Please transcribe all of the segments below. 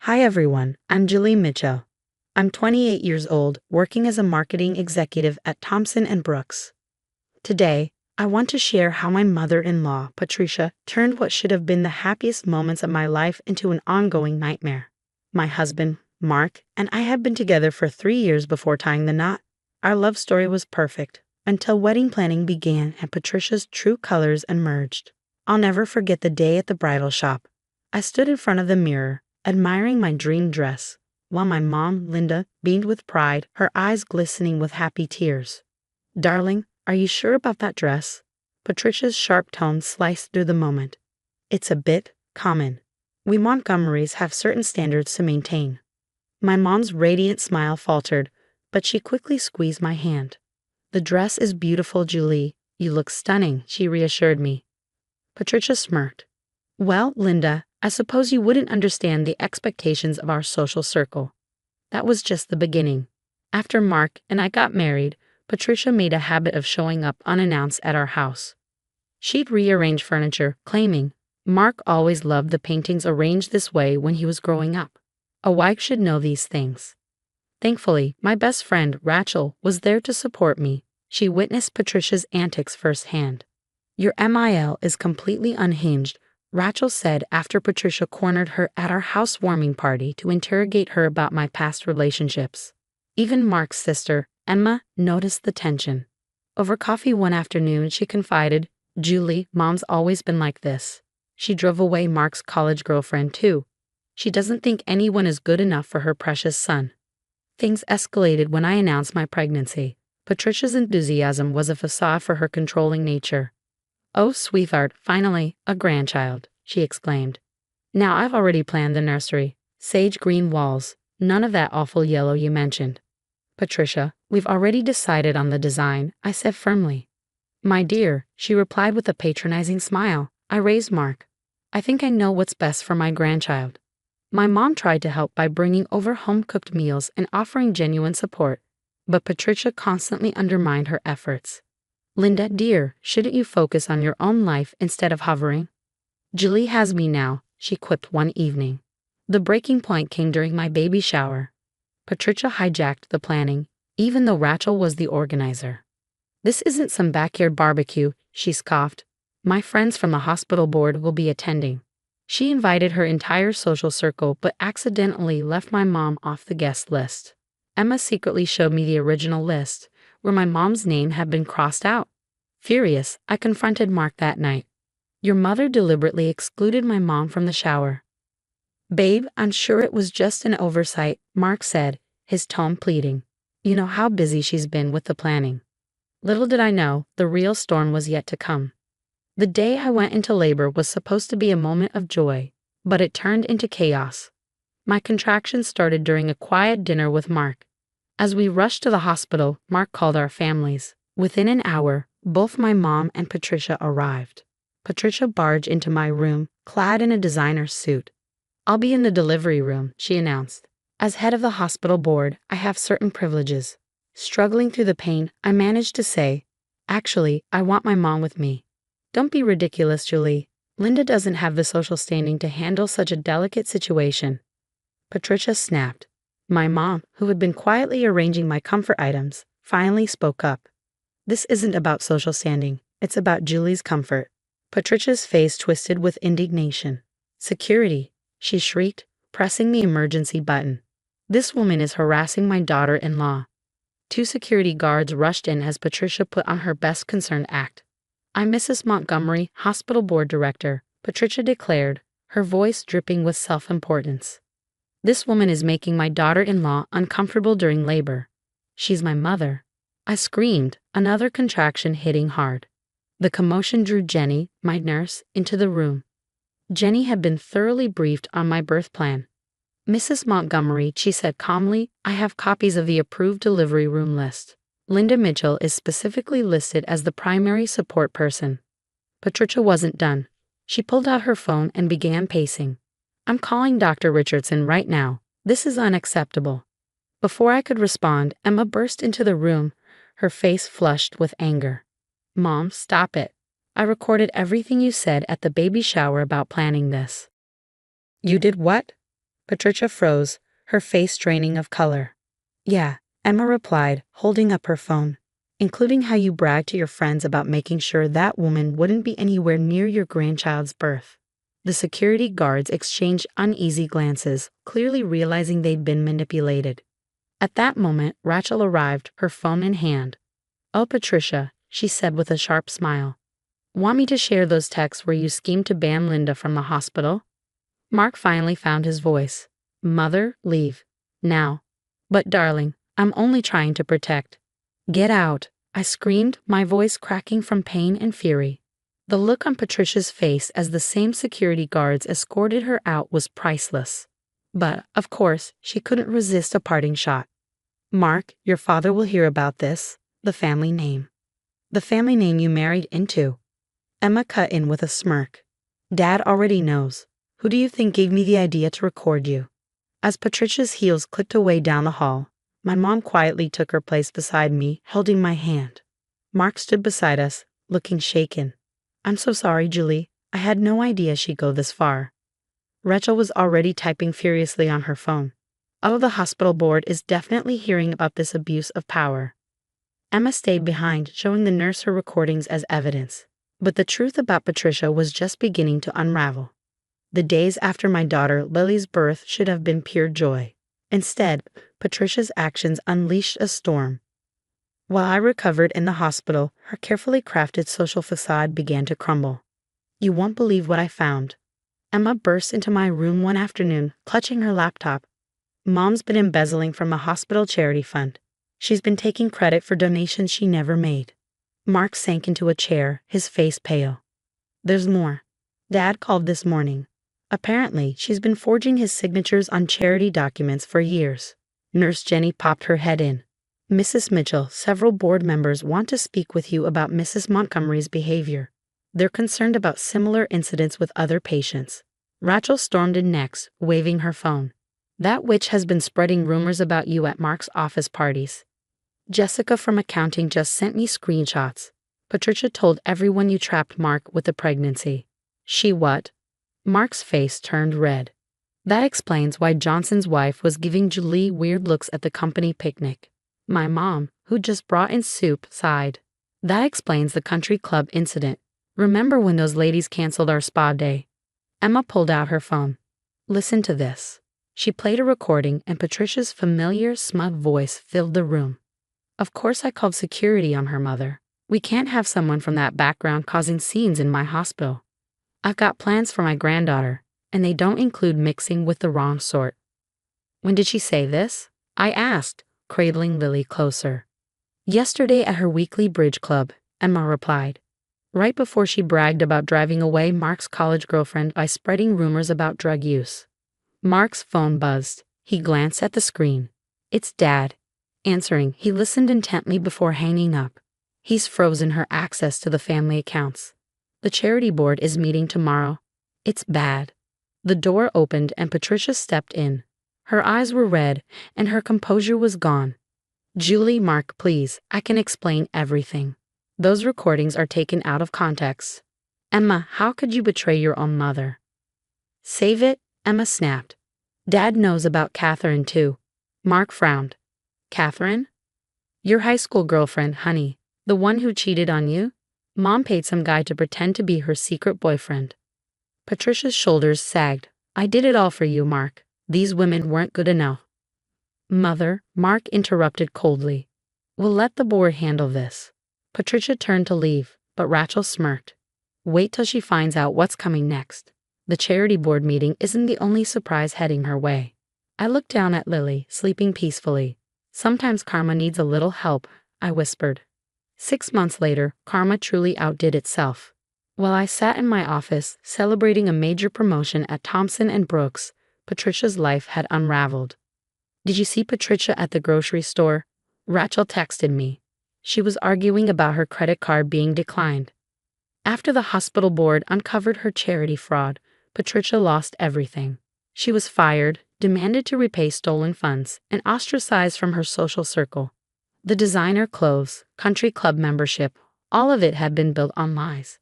Hi everyone, I'm Julie Mitchell. I'm 28 years old, working as a marketing executive at Thompson & Brooks. Today, I want to share how my mother-in-law, Patricia, turned what should have been the happiest moments of my life into an ongoing nightmare. My husband, Mark, and I had been together for 3 years before tying the knot. Our love story was perfect, until wedding planning began and Patricia's true colors emerged. I'll never forget the day at the bridal shop. I stood in front of the mirror, admiring my dream dress, while my mom, Linda, beamed with pride, her eyes glistening with happy tears. "Darling, are you sure about that dress?" Patricia's sharp tones sliced through the moment. "It's a bit common. We Montgomerys have certain standards to maintain." My mom's radiant smile faltered, but she quickly squeezed my hand. "The dress is beautiful, Julie. You look stunning," she reassured me. Patricia smirked. "Well, Linda, I suppose you wouldn't understand the expectations of our social circle. That was just the beginning. After Mark and I got married, Patricia made a habit of showing up unannounced at our house. She'd rearrange furniture, claiming, "Mark always loved the paintings arranged this way when he was growing up. A wife should know these things." Thankfully, my best friend, Rachel, was there to support me. She witnessed Patricia's antics firsthand. "Your MIL is completely unhinged," Rachel said after Patricia cornered her at our housewarming party to interrogate her about my past relationships. Even Mark's sister, Emma, noticed the tension. Over coffee one afternoon, she confided, "Julie, Mom's always been like this. She drove away Mark's college girlfriend, too. She doesn't think anyone is good enough for her precious son." Things escalated when I announced my pregnancy. Patricia's enthusiasm was a facade for her controlling nature. "Oh, sweetheart, finally, a grandchild," she exclaimed. "Now I've already planned the nursery. Sage green walls, none of that awful yellow you mentioned." "Patricia, we've already decided on the design," I said firmly. "My dear," she replied with a patronizing smile. I raised Mark. "I think I know what's best for my grandchild." My mom tried to help by bringing over home-cooked meals and offering genuine support, but Patricia constantly undermined her efforts. "Linda, dear, shouldn't you focus on your own life instead of hovering?" "Julie has me now," she quipped one evening. The breaking point came during my baby shower. Patricia hijacked the planning, even though Rachel was the organizer. "This isn't some backyard barbecue," she scoffed. "My friends from the hospital board will be attending." She invited her entire social circle but accidentally left my mom off the guest list. Emma secretly showed me the original list, where my mom's name had been crossed out. Furious, I confronted Mark that night. "Your mother deliberately excluded my mom from the shower." "Babe, I'm sure it was just an oversight," Mark said, his tone pleading. "You know how busy she's been with the planning." Little did I know, the real storm was yet to come. The day I went into labor was supposed to be a moment of joy, but it turned into chaos. My contractions started during a quiet dinner with Mark. As we rushed to the hospital, Mark called our families. Within an hour, both my mom and Patricia arrived. Patricia barged into my room, clad in a designer suit. "I'll be in the delivery room," she announced. "As head of the hospital board, I have certain privileges." Struggling through the pain, I managed to say, "Actually, I want my mom with me." "Don't be ridiculous, Julie. Linda doesn't have the social standing to handle such a delicate situation." Patricia snapped. My mom, who had been quietly arranging my comfort items, finally spoke up. "This isn't about social standing. It's about Julie's comfort." Patricia's face twisted with indignation. "Security," she shrieked, pressing the emergency button. "This woman is harassing my daughter-in-law." 2 security guards rushed in as Patricia put on her best concerned act. "I'm Mrs. Montgomery, hospital board director," Patricia declared, her voice dripping with self-importance. "This woman is making my daughter-in-law uncomfortable during labor. She's my mother." I screamed, another contraction hitting hard. The commotion drew Jenny, my nurse, into the room. Jenny had been thoroughly briefed on my birth plan. "Mrs. Montgomery," she said calmly, "I have copies of the approved delivery room list. Linda Mitchell is specifically listed as the primary support person." Patricia wasn't done. She pulled out her phone and began pacing. "I'm calling Dr. Richardson right now. This is unacceptable." Before I could respond, Emma burst into the room, her face flushed with anger. "Mom, stop it. I recorded everything you said at the baby shower about planning this." "You did what?" Patricia froze, her face draining of color. Yeah, Emma replied, holding up her phone. Including how you bragged to your friends about making sure that woman wouldn't be anywhere near your grandchild's birth. The security guards exchanged uneasy glances, clearly realizing they'd been manipulated. At that moment, Rachel arrived, her phone in hand. Oh, Patricia, she said with a sharp smile. Want me to share those texts where you schemed to ban Linda from the hospital? Mark finally found his voice. Mother, leave. Now. But darling, I'm only trying to protect. Get out, I screamed, my voice cracking from pain and fury. The look on Patricia's face as the same security guards escorted her out was priceless. But, of course, she couldn't resist a parting shot. Mark, your father will hear about this. The family name. The family name you married into. Emma cut in with a smirk. Dad already knows. Who do you think gave me the idea to record you? As Patricia's heels clicked away down the hall, my mom quietly took her place beside me, holding my hand. Mark stood beside us, looking shaken. I'm so sorry, Julie. I had no idea she'd go this far. Rachel was already typing furiously on her phone. Oh, the hospital board is definitely hearing about this abuse of power. Emma stayed behind, showing the nurse her recordings as evidence. But the truth about Patricia was just beginning to unravel. The days after my daughter Lily's birth should have been pure joy. Instead, Patricia's actions unleashed a storm. While I recovered in the hospital, her carefully crafted social facade began to crumble. You won't believe what I found. Emma burst into my room one afternoon, clutching her laptop. Mom's been embezzling from a hospital charity fund. She's been taking credit for donations she never made. Mark sank into a chair, his face pale. There's more. Dad called this morning. Apparently, she's been forging his signatures on charity documents for years. Nurse Jenny popped her head in. Mrs. Mitchell, several board members want to speak with you about Mrs. Montgomery's behavior. They're concerned about similar incidents with other patients. Rachel stormed in next, waving her phone. That witch has been spreading rumors about you at Mark's office parties. Jessica from accounting just sent me screenshots. Patricia told everyone you trapped Mark with the pregnancy. She what? Mark's face turned red. That explains why Johnson's wife was giving Julie weird looks at the company picnic. My mom, who just brought in soup, sighed. That explains the country club incident. Remember when those ladies canceled our spa day? Emma pulled out her phone. Listen to this. She played a recording and Patricia's familiar, smug voice filled the room. Of course I called security on her mother. We can't have someone from that background causing scenes in my hospital. I've got plans for my granddaughter, and they don't include mixing with the wrong sort. When did she say this? I asked, cradling Lily closer. Yesterday at her weekly bridge club, Emma replied. Right before she bragged about driving away Mark's college girlfriend by spreading rumors about drug use. Mark's phone buzzed. He glanced at the screen. It's Dad. Answering, he listened intently before hanging up. He's frozen her access to the family accounts. The charity board is meeting tomorrow. It's bad. The door opened and Patricia stepped in. Her eyes were red and her composure was gone. Julie, Mark, please, I can explain everything. Those recordings are taken out of context. Emma, how could you betray your own mother? Save it, Emma snapped. Dad knows about Catherine too. Mark frowned. Catherine? Your high school girlfriend, honey. The one who cheated on you? Mom paid some guy to pretend to be her secret boyfriend. Patricia's shoulders sagged. I did it all for you, Mark. These women weren't good enough. Mother, Mark interrupted coldly. We'll let the board handle this. Patricia turned to leave, but Rachel smirked. Wait till she finds out what's coming next. The charity board meeting isn't the only surprise heading her way. I looked down at Lily, sleeping peacefully. Sometimes karma needs a little help, I whispered. 6 months later, karma truly outdid itself. While I sat in my office, celebrating a major promotion at Thompson & Brooks, Patricia's life had unraveled. Did you see Patricia at the grocery store? Rachel texted me. She was arguing about her credit card being declined. After the hospital board uncovered her charity fraud, Patricia lost everything. She was fired, demanded to repay stolen funds, and ostracized from her social circle. The designer clothes, country club membership, all of it had been built on lies.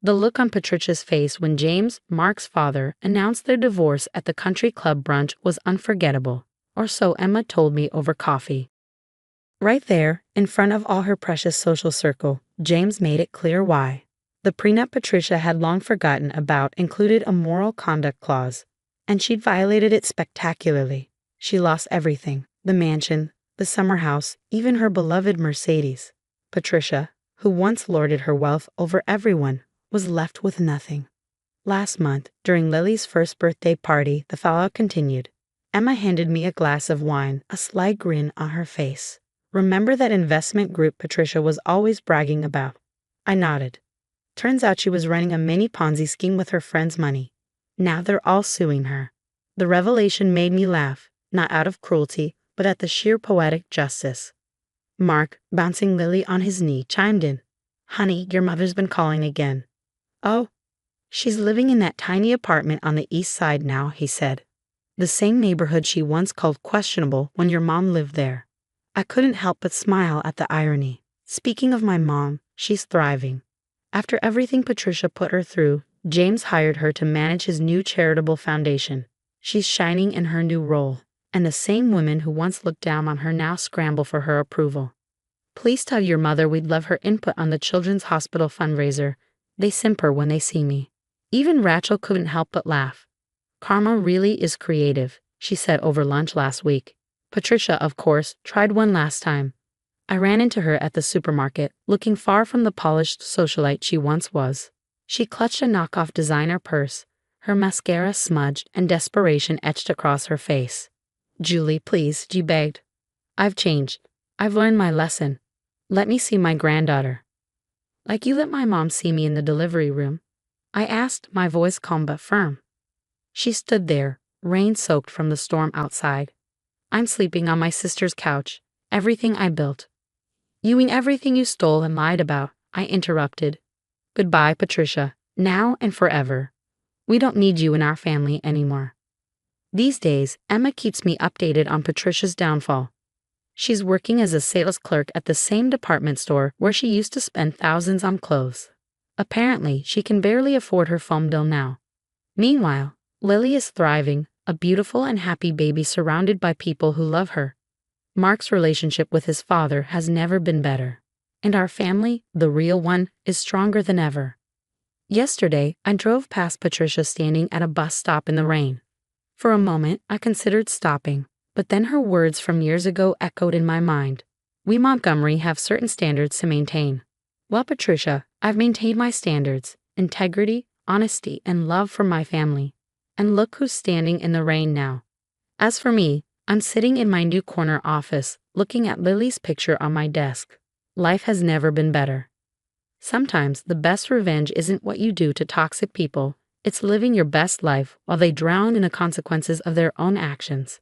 The look on Patricia's face when James, Mark's father, announced their divorce at the country club brunch was unforgettable, or so Emma told me over coffee. Right there, in front of all her precious social circle, James made it clear why. The prenup Patricia had long forgotten about included a moral conduct clause, and she'd violated it spectacularly. She lost everything: the mansion, the summer house, even her beloved Mercedes. Patricia, who once lorded her wealth over everyone, was left with nothing. Last month, during Lily's first birthday party, the fallout continued. Emma handed me a glass of wine, a sly grin on her face. "Remember that investment group Patricia was always bragging about?" I nodded. Turns out she was running a mini Ponzi scheme with her friends' money. Now they're all suing her. The revelation made me laugh, not out of cruelty, but at the sheer poetic justice. Mark, bouncing Lily on his knee, chimed in. "Honey, your mother's been calling again." "Oh, she's living in that tiny apartment on the east side now," he said. "The same neighborhood she once called questionable when your mom lived there." I couldn't help but smile at the irony. Speaking of my mom, she's thriving. After everything Patricia put her through, James hired her to manage his new charitable foundation. She's shining in her new role, and the same women who once looked down on her now scramble for her approval. "Please tell your mother we'd love her input on the Children's Hospital fundraiser." They simper when they see me. Even Rachel couldn't help but laugh. "Karma really is creative," she said over lunch last week. Patricia, of course, tried one last time. I ran into her at the supermarket, looking far from the polished socialite she once was. She clutched a knockoff designer purse, her mascara smudged and desperation etched across her face. "Julie, please," she begged. "I've changed. I've learned my lesson. Let me see my granddaughter." "Like you let my mom see me in the delivery room?" I asked, my voice calm but firm. She stood there, rain-soaked from the storm outside. "I'm sleeping on my sister's couch. Everything I built." "You mean everything you stole and lied about?" I interrupted. "Goodbye, Patricia, now and forever. We don't need you in our family anymore." These days, Emma keeps me updated on Patricia's downfall. She's working as a sales clerk at the same department store where she used to spend thousands on clothes. Apparently, she can barely afford her phone bill now. Meanwhile, Lily is thriving, a beautiful and happy baby surrounded by people who love her. Mark's relationship with his father has never been better. And our family, the real one, is stronger than ever. Yesterday, I drove past Patricia standing at a bus stop in the rain. For a moment, I considered stopping, but then her words from years ago echoed in my mind. We Montgomery have certain standards to maintain. Well, Patricia, I've maintained my standards: integrity, honesty, and love for my family. And look who's standing in the rain now. As for me, I'm sitting in my new corner office, looking at Lily's picture on my desk. Life has never been better. Sometimes the best revenge isn't what you do to toxic people, it's living your best life while they drown in the consequences of their own actions.